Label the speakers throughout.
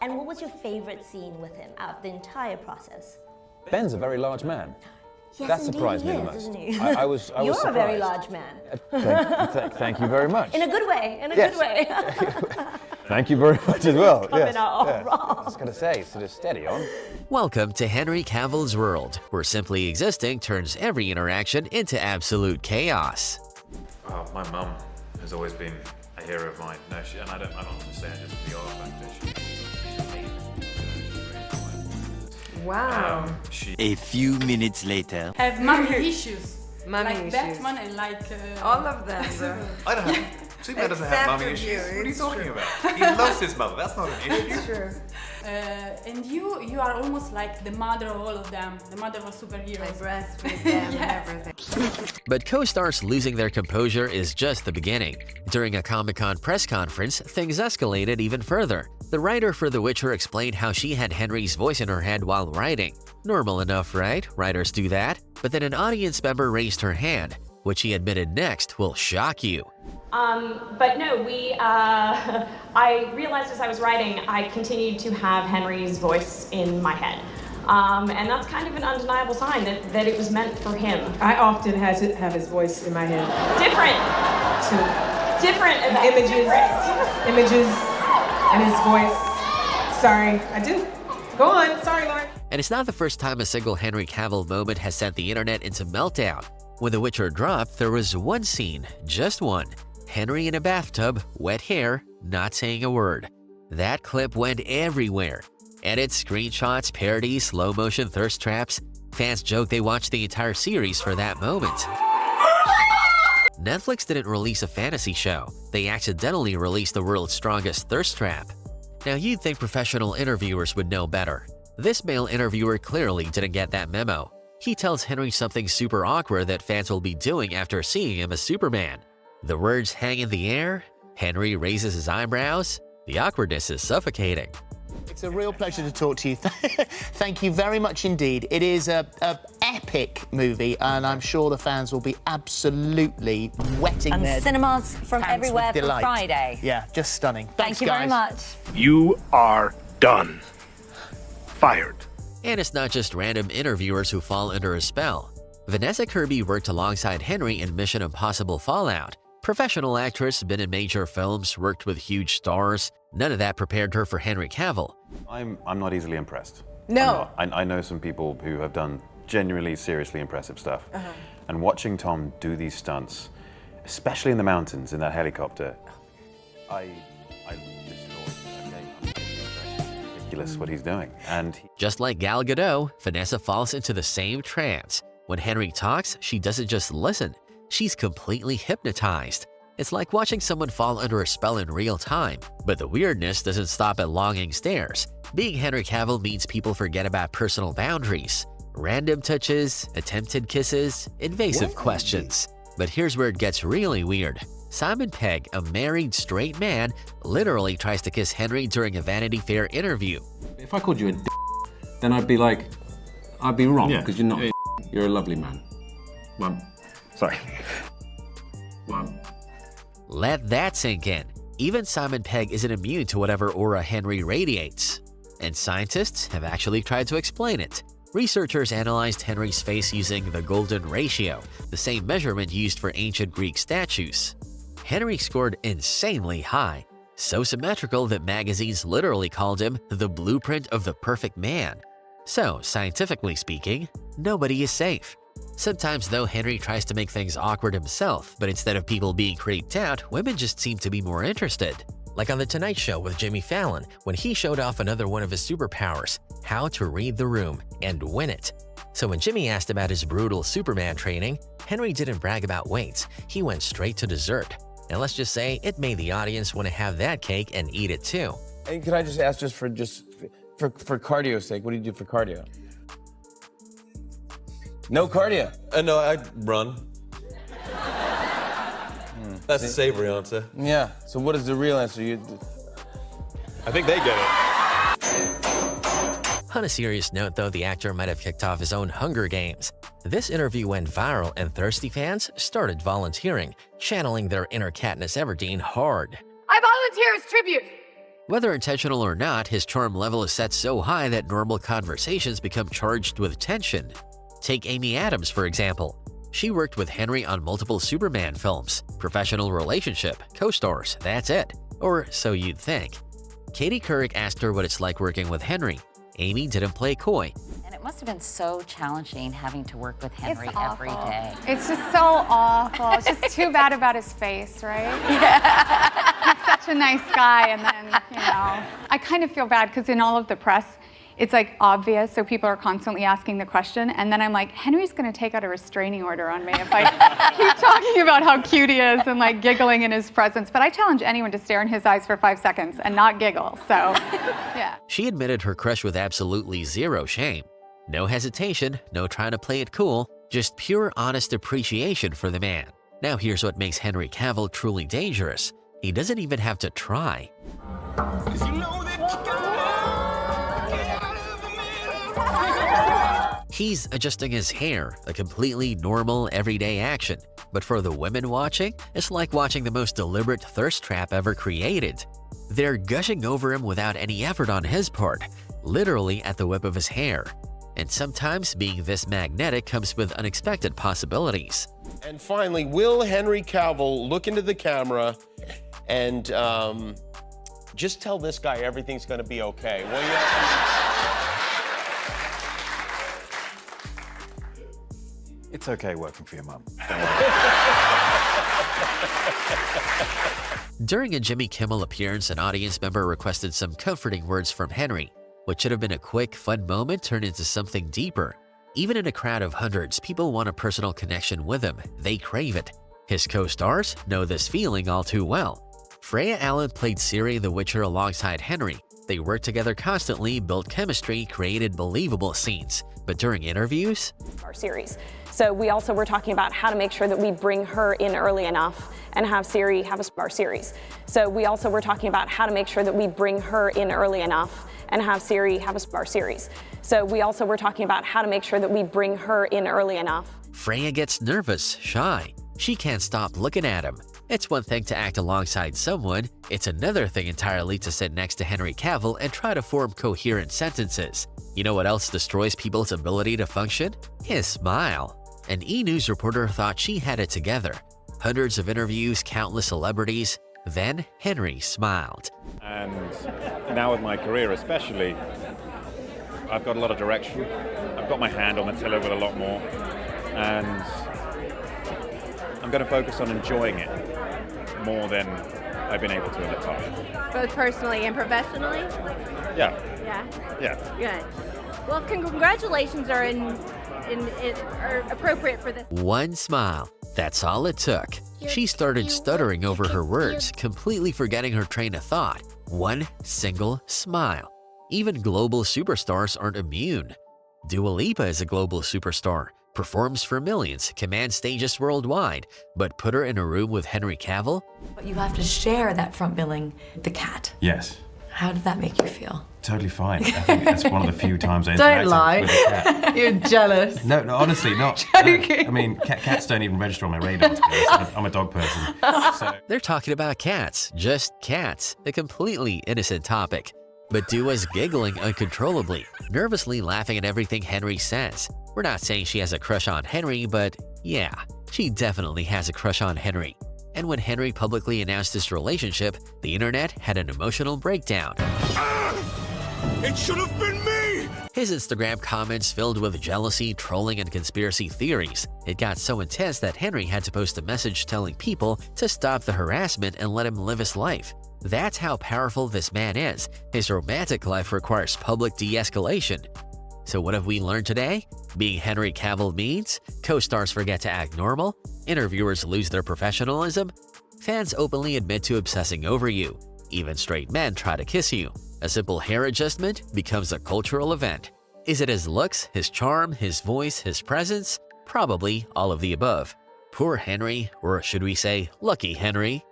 Speaker 1: And what was your favorite scene with him out of the entire process?
Speaker 2: Ben's a very large man.
Speaker 1: Yes,
Speaker 2: That
Speaker 1: indeed
Speaker 2: surprised
Speaker 1: he
Speaker 2: me the
Speaker 1: is,
Speaker 2: most.
Speaker 1: isn't he?
Speaker 2: I was
Speaker 1: You're
Speaker 2: surprised.
Speaker 1: a very large man.
Speaker 2: Thank you very much.
Speaker 1: In a good way, in a
Speaker 2: Yes.
Speaker 1: good way.
Speaker 2: Thank you very much as well.
Speaker 1: Coming out all wrong.
Speaker 2: I was going to say, so just steady on.
Speaker 3: Welcome to Henry Cavill's world, where simply existing turns every interaction into absolute chaos.
Speaker 4: Oh, my mum has always been a hero of mine. No, and I don't understand just the art factor.
Speaker 5: Wow.
Speaker 6: A few minutes later.
Speaker 7: Have mommy issues.
Speaker 5: Mommy
Speaker 7: like
Speaker 5: issues.
Speaker 7: Batman and like...
Speaker 5: All of them.
Speaker 4: I don't have. Superman doesn't have mommy
Speaker 5: Except for
Speaker 4: issues.
Speaker 5: you,
Speaker 4: What are you
Speaker 5: it's
Speaker 4: talking
Speaker 5: true.
Speaker 4: about? He loves his mother. That's not an issue.
Speaker 5: It's true.
Speaker 7: and you are almost like the mother of all of them. The mother of
Speaker 5: I
Speaker 7: superheroes.
Speaker 5: breastfeed them
Speaker 7: Yes.
Speaker 5: and everything.
Speaker 3: But co-stars losing their composure is just the beginning. During a Comic-Con press conference, things escalated even further. The writer for The Witcher explained how she had Henry's voice in her head while writing. Normal enough, right? Writers do that. But then an audience member raised her hand. What she admitted next will shock you.
Speaker 8: But no, I realized as I was writing, I continued to have Henry's voice in my head. And that's kind of an undeniable sign that it was meant for him.
Speaker 9: I often have his voice in my head.
Speaker 8: Different. Different
Speaker 9: Images and his voice. Sorry, I do. Go on. Sorry, Lauren.
Speaker 3: And it's not the first time a single Henry Cavill moment has sent the internet into meltdown. When The Witcher dropped, there was one scene, just one. Henry in a bathtub, wet hair, not saying a word. That clip went everywhere. Edits, screenshots, parodies, slow-motion thirst traps. Fans joke they watched the entire series for that moment. Netflix didn't release a fantasy show. They accidentally released the world's strongest thirst trap. Now you'd think professional interviewers would know better. This male interviewer clearly didn't get that memo. He tells Henry something super awkward that fans will be doing after seeing him as Superman. The words hang in the air, Henry raises his eyebrows, the awkwardness is suffocating.
Speaker 10: It's a real pleasure to talk to you. Thank you very much indeed. It is an epic movie, and I'm sure the fans will be absolutely wetting
Speaker 11: And
Speaker 10: their
Speaker 11: cinemas from
Speaker 10: pants
Speaker 11: everywhere
Speaker 10: with
Speaker 11: from
Speaker 10: delight.
Speaker 11: Friday.
Speaker 10: Yeah, just stunning.
Speaker 11: Thank
Speaker 10: Thanks,
Speaker 11: you very
Speaker 10: guys.
Speaker 11: much.
Speaker 12: You are done. Fired.
Speaker 3: And it's not just random interviewers who fall under a spell. Vanessa Kirby worked alongside Henry in Mission Impossible Fallout. Professional actress, been in major films, worked with huge stars. None of that prepared her for Henry Cavill.
Speaker 13: I'm not easily impressed.
Speaker 5: No.
Speaker 13: I know some people who have done genuinely, seriously impressive stuff. And watching Tom do these stunts, especially in the mountains in that helicopter, I just thought, okay, it's ridiculous what he's doing. And
Speaker 3: Just like Gal Gadot, Vanessa falls into the same trance. When Henry talks, she doesn't just listen. She's completely hypnotized. It's like watching someone fall under a spell in real time. But the weirdness doesn't stop at longing stares. Being Henry Cavill means people forget about personal boundaries. Random touches, attempted kisses, invasive questions. But here's where it gets really weird. Simon Pegg, a married straight man, literally tries to kiss Henry during a Vanity Fair interview.
Speaker 14: If I called you a d***, then I'd be wrong, because you're not. You're a lovely man. Sorry.
Speaker 3: Let that sink in. Even Simon Pegg isn't immune to whatever aura Henry radiates. And scientists have actually tried to explain it. Researchers analyzed Henry's face using the golden ratio, the same measurement used for ancient Greek statues. Henry scored insanely high, so symmetrical that magazines literally called him the blueprint of the perfect man. So, scientifically speaking, nobody is safe. Sometimes though, Henry tries to make things awkward himself, but instead of people being creeped out, women just seem to be more interested. Like on The Tonight Show with Jimmy Fallon, when he showed off another one of his superpowers, how to read the room and win it. So when Jimmy asked about his brutal Superman training, Henry didn't brag about weights, he went straight to dessert. And let's just say, it made the audience want to have that cake and eat it too.
Speaker 2: And could I just ask, for cardio's sake, what do you do for cardio? No cardio.
Speaker 15: No, I run. That's the savory answer.
Speaker 2: Yeah. So what is the real answer?
Speaker 15: I think they get it.
Speaker 3: On a serious note though, the actor might have kicked off his own Hunger Games. This interview went viral and thirsty fans started volunteering, channeling their inner Katniss Everdeen hard.
Speaker 16: I volunteer as tribute.
Speaker 3: Whether intentional or not, his charm level is set so high that normal conversations become charged with tension. Take Amy Adams, for example. She worked with Henry on multiple Superman films. Professional relationship, co-stars, that's it. Or so you'd think. Katie Couric asked her what it's like working with Henry. Amy didn't play coy.
Speaker 11: And it must have been so challenging having to work with Henry
Speaker 16: It's
Speaker 11: every
Speaker 16: awful.
Speaker 11: day.
Speaker 16: It's just so awful. It's just too bad about his face, right? He's such a nice guy, and then, I kind of feel bad because in all of the press, it's like obvious, so people are constantly asking the question, and then I'm like, Henry's gonna take out a restraining order on me if I keep talking about how cute he is and like giggling in his presence. But I challenge anyone to stare in his eyes for 5 seconds and not giggle, so yeah.
Speaker 3: She admitted her crush with absolutely zero shame. No hesitation, no trying to play it cool, just pure honest appreciation for the man. Now here's what makes Henry Cavill truly dangerous. He doesn't even have to try. He's adjusting his hair, a completely normal, everyday action. But for the women watching, it's like watching the most deliberate thirst trap ever created. They're gushing over him without any effort on his part, literally at the whip of his hair. And sometimes being this magnetic comes with unexpected possibilities.
Speaker 17: And finally, will Henry Cavill look into the camera and just tell this guy everything's going to be okay? Will you?
Speaker 13: It's okay working for your mum.
Speaker 3: During a Jimmy Kimmel appearance, an audience member requested some comforting words from Henry. What should have been a quick, fun moment turned into something deeper. Even in a crowd of hundreds, people want a personal connection with him. They crave it. His co-stars know this feeling all too well. Freya Allen played Ciri the Witcher alongside Henry. They worked together constantly, built chemistry, created believable scenes. But during interviews,
Speaker 8: our series. So we also were talking about how to make sure that we bring her in early enough and have Ciri have our series. So we also were talking about how to make sure that we bring her in early enough and have Ciri have our series. So we also were talking about how to make sure that we bring her in early enough.
Speaker 3: Freya gets nervous, shy. She can't stop looking at him. It's one thing to act alongside someone, it's another thing entirely to sit next to Henry Cavill and try to form coherent sentences. You know what else destroys people's ability to function? His smile. An E! News reporter thought she had it together. Hundreds of interviews, countless celebrities. Then Henry smiled.
Speaker 18: And now with my career especially, I've got a lot of direction. I've got my hand on the tiller with a lot more. And I'm going to focus on enjoying it more than I've been able to in the past.
Speaker 19: Both personally and professionally?
Speaker 18: Yeah.
Speaker 19: Yeah?
Speaker 18: Yeah.
Speaker 19: Good. Well, congratulations are are appropriate for this.
Speaker 3: One smile. That's all it took. She started stuttering over her words, completely forgetting her train of thought. One single smile. Even global superstars aren't immune. Dua Lipa is a global superstar, performs for millions, commands stages worldwide, but put her in a room with Henry Cavill?
Speaker 20: But you have to share that front billing with the cat.
Speaker 13: Yes.
Speaker 20: How did that make you feel?
Speaker 13: Totally fine. I think that's one of the few times I
Speaker 20: Don't
Speaker 13: interacted
Speaker 20: lie.
Speaker 13: with a cat.
Speaker 20: You're jealous.
Speaker 13: No, honestly, not.
Speaker 20: Joking.
Speaker 13: I mean, cats don't even register on my radar, to be honest. I'm a dog person. So.
Speaker 3: They're talking about cats, just cats, a completely innocent topic. But Dua's giggling uncontrollably, nervously laughing at everything Henry says. We're not saying she has a crush on Henry, but yeah, she definitely has a crush on Henry. And when Henry publicly announced this relationship, the internet had an emotional breakdown.
Speaker 12: It should have been me!
Speaker 3: His Instagram comments filled with jealousy, trolling, and conspiracy theories. It got so intense that Henry had to post a message telling people to stop the harassment and let him live his life. That's how powerful this man is. His romantic life requires public de-escalation. So what have we learned today? Being Henry Cavill means co-stars forget to act normal, interviewers lose their professionalism, fans openly admit to obsessing over you, even straight men try to kiss you. A simple hair adjustment becomes a cultural event. Is it his looks, his charm, his voice, his presence? Probably all of the above. Poor Henry, or should we say, lucky Henry.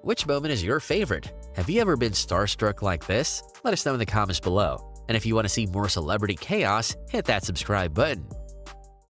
Speaker 3: Which moment is your favorite? Have you ever been starstruck like this? Let us know in the comments below. And if you want to see more celebrity chaos, hit that subscribe button.